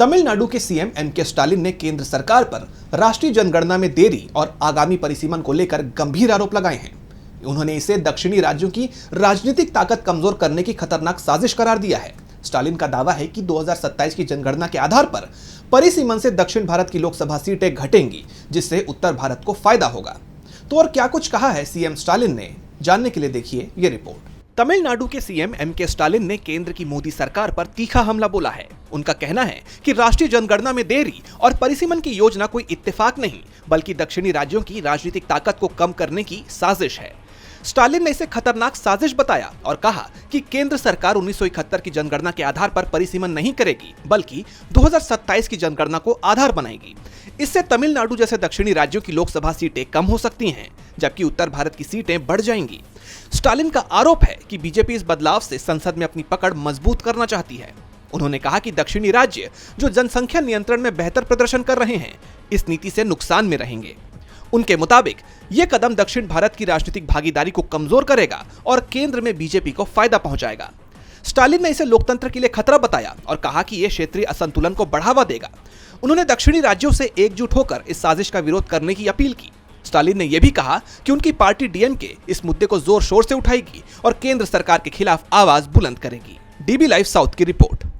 तमिलनाडु के CM MK. Stalin ने केंद्र सरकार पर राष्ट्रीय जनगणना में देरी और आगामी परिसीमन को लेकर गंभीर आरोप लगाए हैं। उन्होंने इसे दक्षिणी राज्यों की राजनीतिक ताकत कमजोर करने की खतरनाक साजिश करार दिया है। स्टालिन का दावा है कि 2027 की जनगणना के आधार पर परिसीमन से दक्षिण भारत की लोकसभा सीटें घटेंगी, जिससे उत्तर भारत को फायदा होगा। तो और क्या कुछ कहा है सीएम स्टालिन ने, जानने के लिए देखिए ये रिपोर्ट। तमिलनाडु के सीएम एम.के. स्टालिन ने केंद्र की मोदी सरकार पर तीखा हमला बोला है। उनका कहना है कि राष्ट्रीय जनगणना में देरी और परिसीमन की योजना कोई इत्तेफाक नहीं, बल्कि दक्षिणी राज्यों की राजनीतिक ताकत को कम करने की साजिश है। स्टालिन ने इसे खतरनाक साजिश बताया और कहा कि केंद्र सरकार 1971 की जनगणना के आधार पर परिसीमन नहीं करेगी, बल्कि 2027 की जनगणना को आधार बनाएगी। इससे तमिलनाडु जैसे दक्षिणी राज्यों की लोकसभा सीटें कम हो सकती हैं, जबकि उत्तर भारत की सीटें बढ़ जाएंगी। स्टालिन का आरोप है कि बीजेपी इस बदलाव से संसद में अपनी पकड़ मजबूत करना चाहती है। उन्होंने कहा कि दक्षिणी राज्य जो जनसंख्या नियंत्रण में बेहतर प्रदर्शन कर रहे हैं, इस नीति से नुकसान में रहेंगे। उनके मुताबिक यह कदम दक्षिण भारत की राजनीतिक भागीदारी को कमजोर करेगा और केंद्र में बीजेपी को फायदा पहुंचाएगा। स्टालिन ने इसे लोकतंत्र के लिए खतरा बताया और कहा कि यह क्षेत्रीय असंतुलन को बढ़ावा देगा। उन्होंने दक्षिणी राज्यों से एकजुट होकर इस साजिश का विरोध करने की अपील की। स्टालिन ने यह भी कहा कि उनकी पार्टी डीएमके इस मुद्दे को जोर शोर से उठाएगी और केंद्र सरकार के खिलाफ आवाज बुलंद करेगी। डीबी लाइव साउथ की रिपोर्ट।